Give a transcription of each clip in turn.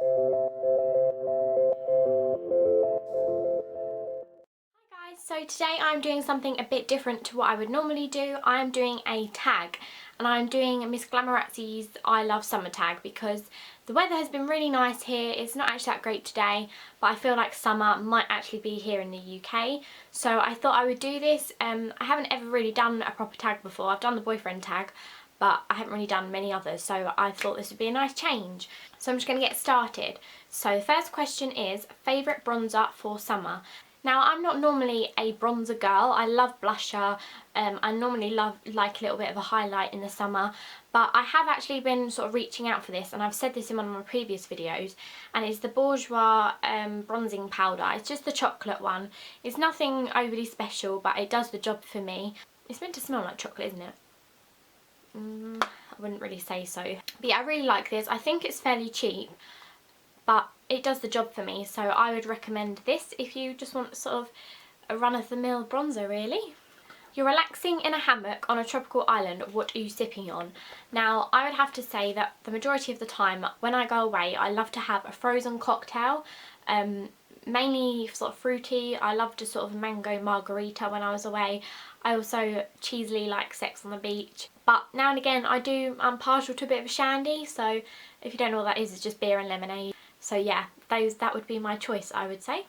So today I'm doing something a bit different to what I would normally do. I'm doing a tag, and I'm doing Miss Glamorazzi's I Love Summer tag because the weather has been really nice here. It's not actually that great today, but I feel like summer might actually be here in the UK. So I thought I would do this. I haven't ever really done a proper tag before. I've done the boyfriend tag, but I haven't really done many others, so I thought this would be a nice change. So I'm just going to get started. So the first question is, favourite bronzer for summer? Now, I'm not normally a bronzer girl. I love blusher. I normally like a little bit of a highlight in the summer, but I have actually been sort of reaching out for this, and I've said this in one of my previous videos, and it's the Bourjois bronzing powder. It's just the chocolate one. It's nothing overly special, but it does the job for me. It's meant to smell like chocolate, isn't it? I wouldn't really say so. But yeah, I really like this. I think it's fairly cheap, but it does the job for me, so I would recommend this if you just want sort of a run-of-the-mill bronzer, really. You're relaxing in a hammock on a tropical island, what are you sipping on? Now, I would have to say that the majority of the time when I go away, I love to have a frozen cocktail, mainly sort of fruity. I loved a sort of mango margarita when I was away. I also cheesily like Sex on the Beach, but now and again I'm partial to a bit of a shandy, so if you don't know what that is, it's just beer and lemonade. So yeah, that would be my choice, I would say.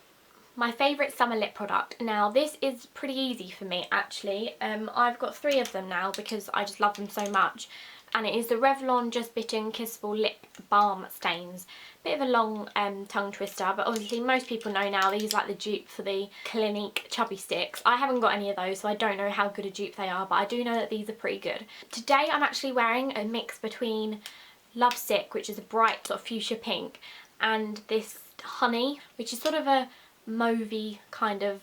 My favourite summer lip product. Now, this is pretty easy for me, actually. I've got 3 of them now because I just love them so much. And it is the Revlon Just Bitten Kissable Lip Balm Stains. Bit of a long tongue twister, but obviously most people know now these are like the dupe for the Clinique Chubby Sticks. I haven't got any of those, so I don't know how good a dupe they are, but I do know that these are pretty good. Today I'm actually wearing a mix between Lovesick, which is a bright sort of fuchsia pink, and this Honey, which is sort of a mauvey kind of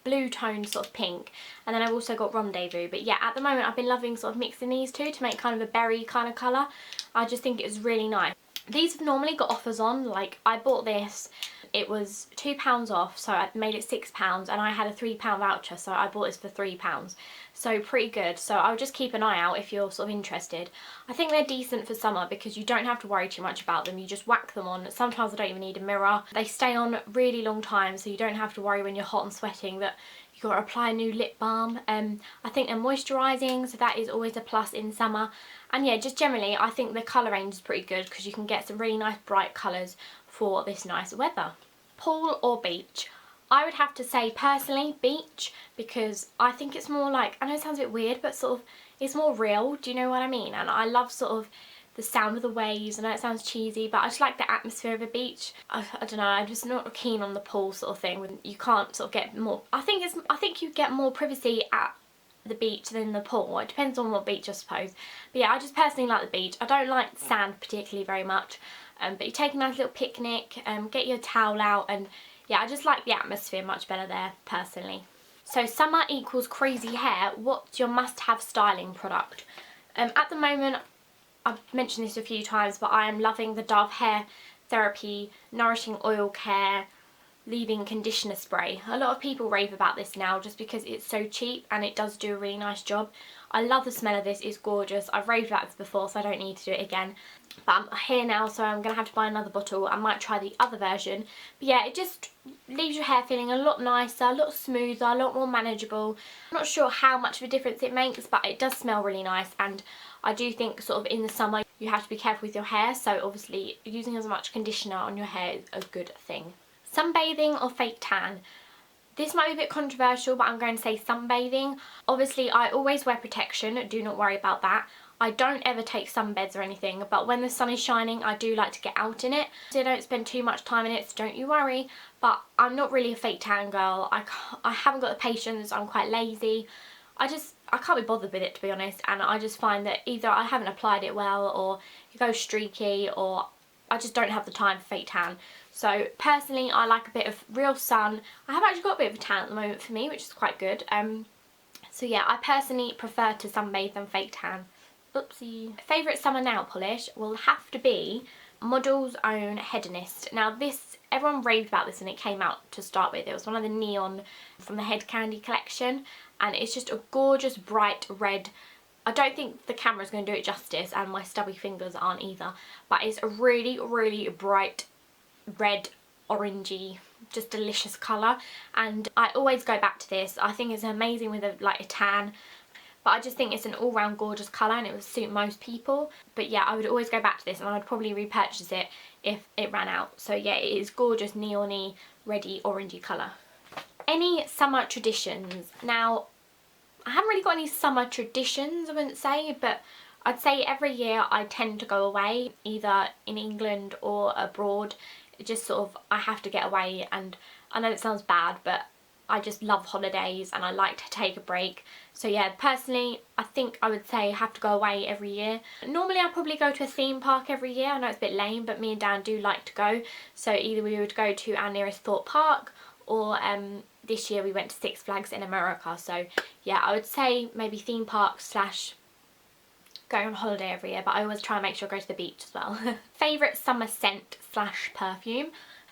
blue tone sort of pink, and then I've also got Rendezvous. But yeah, at the moment I've been loving sort of mixing these two to make kind of a berry kind of colour. I just think it's really nice. These have normally got offers on, like I bought this, it was £2 off, so I made it £6, and I had a £3 voucher, so I bought this for £3. So pretty good. So I'll just keep an eye out if you're sort of interested. I think they're decent for summer because you don't have to worry too much about them. You just whack them on. Sometimes I don't even need a mirror. They stay on really long time, so you don't have to worry when you're hot and sweating that you've got to apply a new lip balm. I think they're moisturising, so that is always a plus in summer. And yeah, just generally I think the colour range is pretty good because you can get some really nice bright colours for this nice weather. Pool or beach? I would have to say personally beach, because I think it's more like, I know it sounds a bit weird, but sort of it's more real, do you know what I mean? And I love sort of the sound of the waves. I know it sounds cheesy, but I just like the atmosphere of a beach. I don't know, I'm just not keen on the pool sort of thing. You can't sort of get more, I think you get more privacy at the beach than the pool. It depends on what beach, I suppose. But yeah, I just personally like the beach. I don't like sand particularly very much, but you take a nice little picnic, get your towel out, and yeah, I just like the atmosphere much better there, personally. So summer equals crazy hair. What's your must-have styling product? At the moment, I've mentioned this a few times, but I am loving the Dove Hair Therapy Nourishing Oil Care Leave-In Conditioner Spray. A lot of people rave about this now just because it's so cheap and it does do a really nice job. I love the smell of this, it's gorgeous. I've raved about this before, so I don't need to do it again. But I'm here now, so I'm going to have to buy another bottle. I might try the other version. But yeah, it just leaves your hair feeling a lot nicer, a lot smoother, a lot more manageable. I'm not sure how much of a difference it makes, but it does smell really nice. And I do think sort of in the summer you have to be careful with your hair, so obviously using as much conditioner on your hair is a good thing. Sunbathing or fake tan? This might be a bit controversial, but I'm going to say sunbathing. Obviously, I always wear protection, do not worry about that. I don't ever take sunbeds or anything, but when the sun is shining, I do like to get out in it. So I don't spend too much time in it, so don't you worry. But I'm not really a fake tan girl. I haven't got the patience, I'm quite lazy. I can't be bothered with it, to be honest, and I just find that either I haven't applied it well, or you go streaky, or I just don't have the time for fake tan. So personally, I like a bit of real sun. I have actually got a bit of a tan at the moment for me, which is quite good. So yeah, I personally prefer to sunbathe than fake tan. Oopsie. Favourite summer nail polish will have to be Model's Own Hedonist. Now this, everyone raved about this when it came out to start with. It was one of the neon from the Head Candy collection, and it's just a gorgeous bright red I don't think the camera's going to do it justice, and my stubby fingers aren't either, but it's a really, really bright red, orangey, just delicious colour, and I always go back to this. I think it's amazing with like a tan, but I just think it's an all-round gorgeous colour and it would suit most people. But yeah, I would always go back to this, and I would probably repurchase it if it ran out. So yeah, it is gorgeous, neony, reddy, orangey colour. Any summer traditions? Now, I haven't really got any summer traditions, I wouldn't say, but I'd say every year I tend to go away, either in England or abroad. It just sort of, I have to get away, and I know it sounds bad, but I just love holidays and I like to take a break. So yeah, personally, I think I would say I have to go away every year. Normally I probably go to a theme park every year. I know it's a bit lame, but me and Dan do like to go. So either we would go to our nearest Thorpe Park, or this year we went to Six Flags in America. So yeah, I would say maybe theme park slash going on holiday every year, but I always try and make sure I go to the beach as well. Favourite summer scent slash perfume?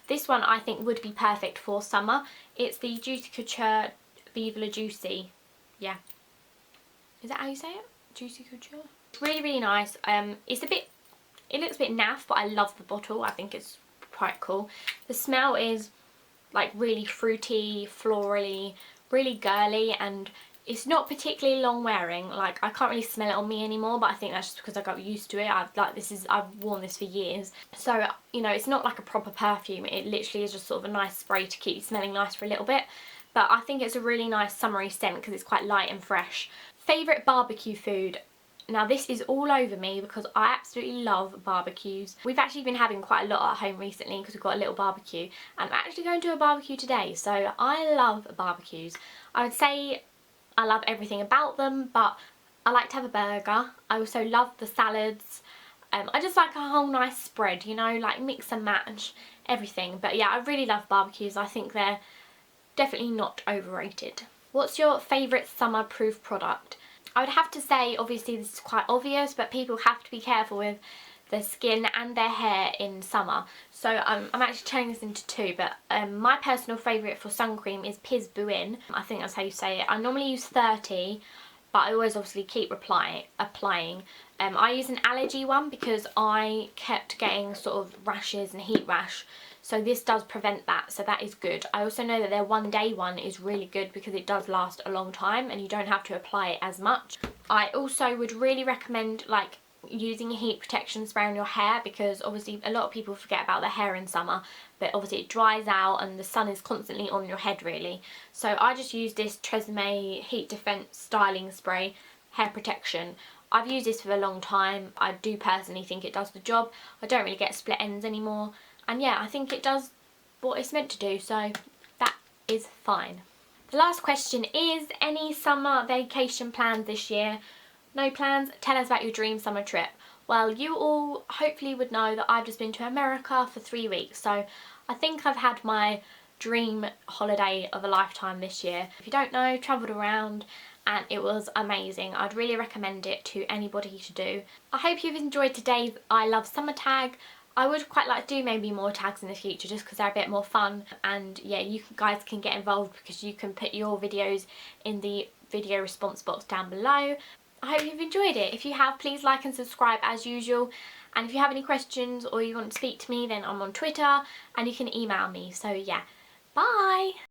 This one I think would be perfect for summer. It's the Juicy Couture Vive la Juicy. Yeah. Is that how you say it? Juicy Couture? It's really, really nice. It's a bit, it looks a bit naff, but I love the bottle. I think it's quite cool. The smell is like really fruity, florally, really girly, and it's not particularly long wearing. Like, I can't really smell it on me anymore, but I think that's just because I got used to it. I've worn this for years. So, you know, it's not like a proper perfume. It literally is just sort of a nice spray to keep you smelling nice for a little bit. But I think it's a really nice summery scent because it's quite light and fresh. Favourite barbecue food? Now this is all over me because I absolutely love barbecues. We've actually been having quite a lot at home recently because we've got a little barbecue, and I'm actually going to a barbecue today, so I love barbecues. I would say I love everything about them, but I like to have a burger. I also love the salads. I just like a whole nice spread, you know, like mix and match everything. But yeah, I really love barbecues. I think they're definitely not overrated. What's your favourite summer proof product? I would have to say, obviously this is quite obvious, but people have to be careful with their skin and their hair in summer. So I'm actually turning this into two, but my personal favourite for sun cream is Piz Buin. I think that's how you say it. I normally use 30, but I always obviously keep applying. I use an allergy one because I kept getting sort of rashes and heat rash. So this does prevent that, so that is good. I also know that their 1 day one is really good because it does last a long time and you don't have to apply it as much. I also would really recommend like using a heat protection spray on your hair, because obviously a lot of people forget about their hair in summer, but obviously it dries out and the sun is constantly on your head really. So I just use this Tresemme Heat Defense Styling Spray Hair Protection. I've used this for a long time. I do personally think it does the job. I don't really get split ends anymore. And yeah, I think it does what it's meant to do, so that is fine. The last question is, any summer vacation plans this year? No plans? Tell us about your dream summer trip. Well, you all hopefully would know that I've just been to America for 3 weeks, so I think I've had my dream holiday of a lifetime this year. If you don't know, travelled around and it was amazing. I'd really recommend it to anybody to do. I hope you've enjoyed today's I Love Summer tag. I would quite like to do maybe more tags in the future just because they're a bit more fun, and yeah, you guys can get involved because you can put your videos in the video response box down below. I hope you've enjoyed it. If you have, please like and subscribe as usual, and if you have any questions or you want to speak to me, then I'm on Twitter and you can email me. So yeah, bye!